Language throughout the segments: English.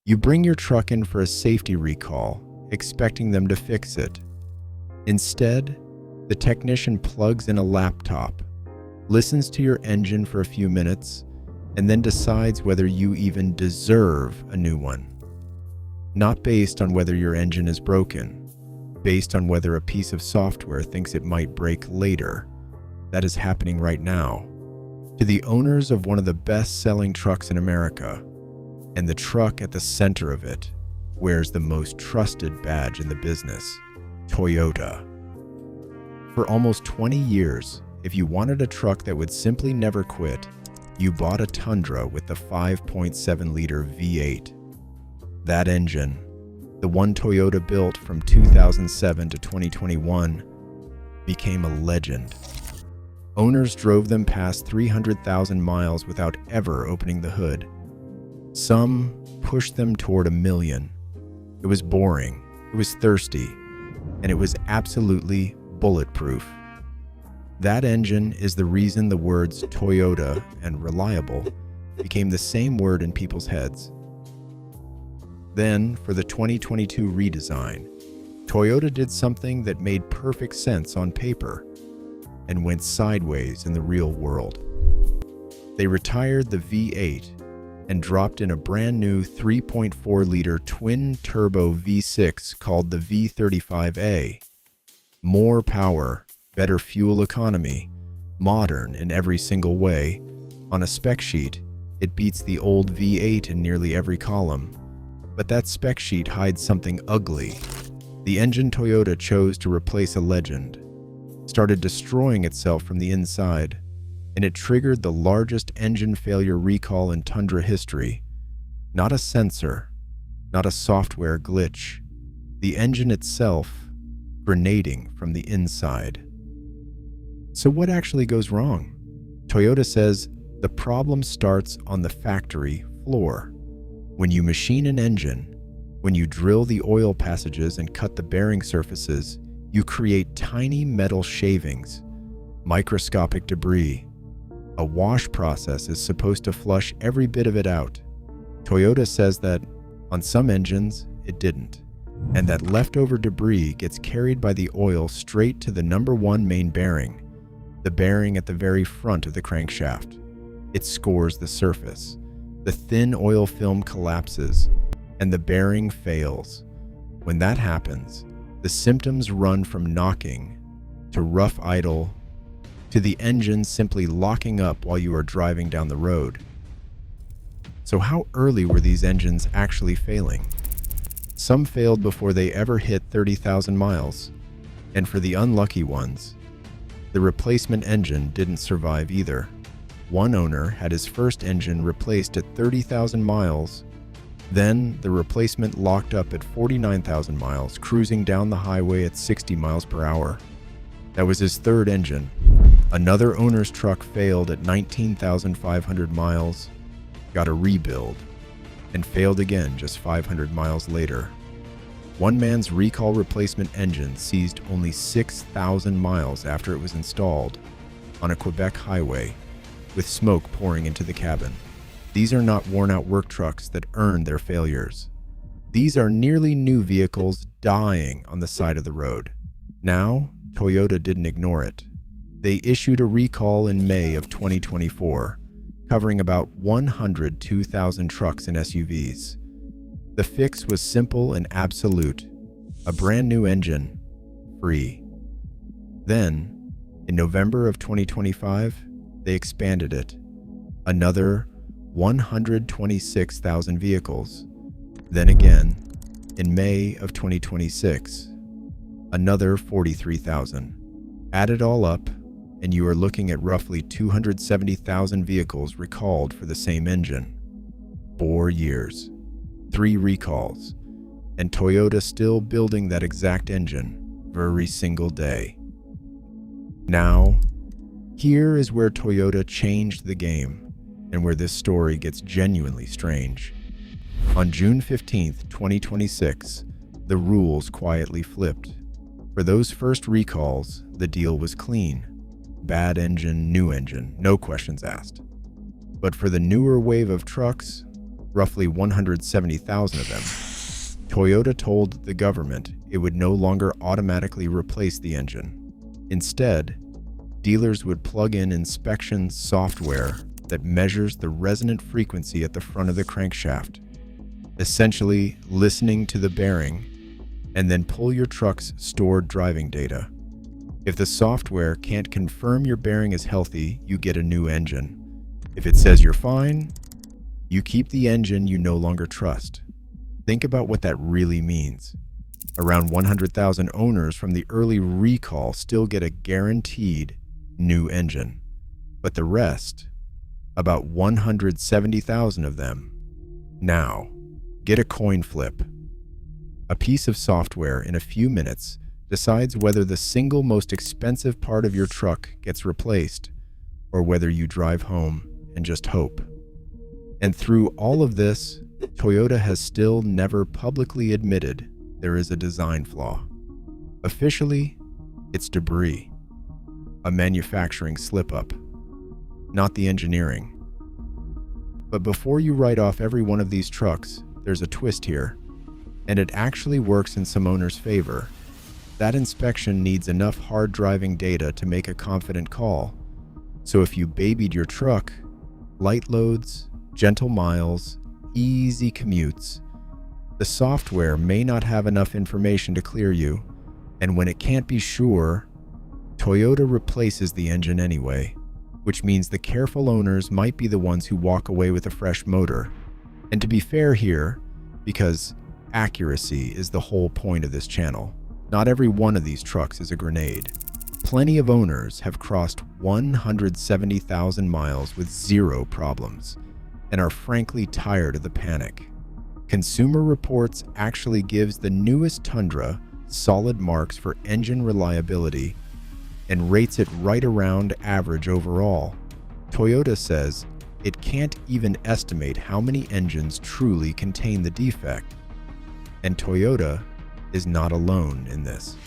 You bring your truck in for a safety recall, expecting them to fix it. Instead, the technician plugs in a laptop, listens to your engine for a few minutes, and then decides whether you even deserve a new one. Not based on whether your engine is broken, based on whether a piece of software thinks it might break later. That is happening right now. To the owners of one of the best-selling trucks in America, and the truck at the center of it wears the most trusted badge in the business, Toyota. For almost 20 years, if you wanted a truck that would simply never quit, you bought a Tundra with the 5.7-liter V8. That engine, the one Toyota built from 2007 to 2021, became a legend. Owners drove them past 300,000 miles without ever opening the hood. Some pushed them toward 1 million. It was boring, it was thirsty, and it was absolutely bulletproof. That engine is the reason the words Toyota and reliable became the same word in people's heads. Then, for the 2022 redesign, Toyota did something that made perfect sense on paper and went sideways in the real world. They retired the V8 and dropped in a brand new 3.4-liter twin-turbo V6 called the V35A. More power, better fuel economy, modern in every single way. On a spec sheet, it beats the old V8 in nearly every column. But that spec sheet hides something ugly. The engine Toyota chose to replace a legend started destroying itself from the inside, and it triggered the largest engine failure recall in Tundra history. Not a sensor, not a software glitch. The engine itself grenading from the inside. So what actually goes wrong? Toyota says the problem starts on the factory floor. When you machine an engine, when you drill the oil passages and cut the bearing surfaces, you create tiny metal shavings, microscopic debris. A wash process is supposed to flush every bit of it out. Toyota says that on some engines, it didn't, and that leftover debris gets carried by the oil straight to the #1 main bearing, the bearing at the very front of the crankshaft. It scores the surface. The thin oil film collapses, and the bearing fails. When that happens, the symptoms run from knocking to rough idle to the engine simply locking up while you are driving down the road. So how early were these engines actually failing? Some failed before they ever hit 30,000 miles, and for the unlucky ones, the replacement engine didn't survive either. One owner had his first engine replaced at 30,000 miles. Then the replacement locked up at 49,000 miles, cruising down the highway at 60 miles per hour. That was his third engine. Another owner's truck failed at 19,500 miles, got a rebuild, and failed again just 500 miles later. One man's recall replacement engine seized only 6,000 miles after it was installed on a Quebec highway, with smoke pouring into the cabin. These are not worn-out work trucks that earned their failures. These are nearly new vehicles dying on the side of the road. Now, Toyota didn't ignore it. They issued a recall in May of 2024, covering about 102,000 trucks and SUVs. The fix was simple and absolute: a brand new engine, free. Then, in November of 2025, they expanded it. Another 126,000 vehicles. Then again, in May of 2026, another 43,000. Add it all up, and you are looking at roughly 270,000 vehicles recalled for the same engine. 4 years, 3 recalls, and Toyota still building that exact engine every single day. Now, here is where Toyota changed the game, and where this story gets genuinely strange. On June 15th, 2026, the rules quietly flipped. For those first recalls, the deal was clean. Bad engine, new engine, no questions asked. But for the newer wave of trucks, roughly 170,000 of them. Toyota told the government it would no longer automatically replace the engine. Instead, dealers would plug in inspection software that measures the resonant frequency at the front of the crankshaft, essentially listening to the bearing, and then pull your truck's stored driving data. If the software can't confirm your bearing is healthy, you get a new engine. If it says you're fine, you keep the engine you no longer trust. Think about what that really means. Around 100,000 owners from the early recall still get a guaranteed new engine. But the rest, about 170,000 of them, now get a coin flip. A piece of software in a few minutes decides whether the single most expensive part of your truck gets replaced or whether you drive home and just hope. And through all of this, Toyota has still never publicly admitted there is a design flaw. Officially, it's debris, a manufacturing slip-up, not the engineering. But before you write off every one of these trucks, there's a twist here, and it actually works in some owners' favor. That inspection needs enough hard driving data to make a confident call. So if you babied your truck, light loads, gentle miles, easy commutes, the software may not have enough information to clear you, and when it can't be sure, Toyota replaces the engine anyway, which means the careful owners might be the ones who walk away with a fresh motor. And to be fair here, because accuracy is the whole point of this channel, not every one of these trucks is a grenade. Plenty of owners have crossed 170,000 miles with zero problems and are frankly tired of the panic. Consumer Reports actually gives the newest Tundra solid marks for engine reliability and rates it right around average overall. Toyota says it can't even estimate how many engines truly contain the defect. And Toyota is not alone in this.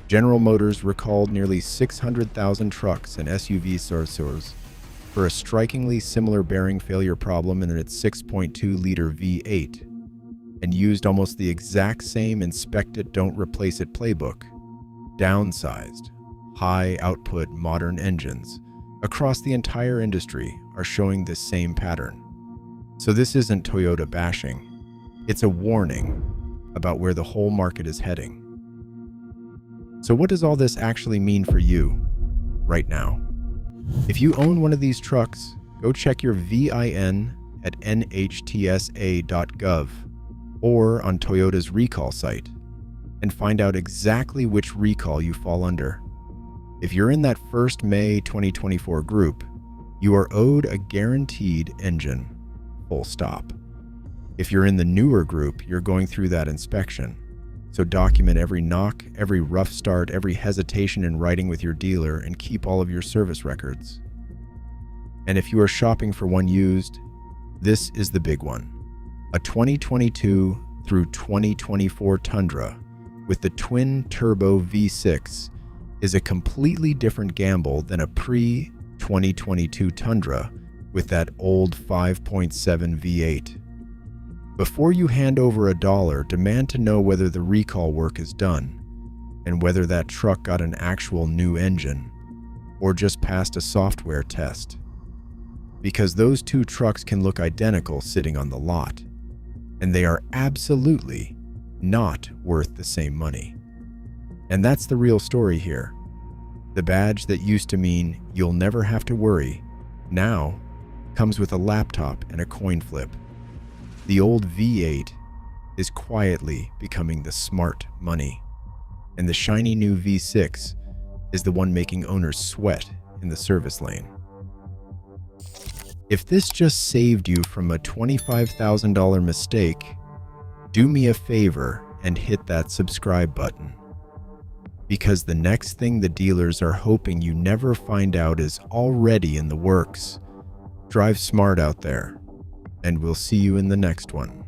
General Motors recalled nearly 600,000 trucks and SUV sources for a strikingly similar bearing failure problem in its 6.2-liter V8, and used almost the exact same inspect it, don't replace it playbook. Downsized, high-output modern engines across the entire industry are showing this same pattern. So this isn't Toyota bashing. It's a warning about where the whole market is heading. So what does all this actually mean for you right now? If you own one of these trucks, go check your VIN at NHTSA.gov or on Toyota's recall site and find out exactly which recall you fall under. If you're in that first May 2024 group, you are owed a guaranteed engine, full stop. If you're in the newer group, you're going through that inspection. So document every knock, every rough start, every hesitation in writing with your dealer, and keep all of your service records. And if you are shopping for one used, this is the big one. A 2022 through 2024 Tundra with the twin-turbo V6 is a completely different gamble than a pre-2022 Tundra with that old 5.7 V8. Before you hand over $1, demand to know whether the recall work is done and whether that truck got an actual new engine or just passed a software test. Because those two trucks can look identical sitting on the lot, and they are absolutely not worth the same money. And that's the real story here. The badge that used to mean you'll never have to worry now comes with a laptop and a coin flip. The old V8 is quietly becoming the smart money, and the shiny new V6 is the one making owners sweat in the service lane. If this just saved you from a $25,000 mistake, do me a favor and hit that subscribe button. Because the next thing the dealers are hoping you never find out is already in the works. Drive smart out there, and we'll see you in the next one.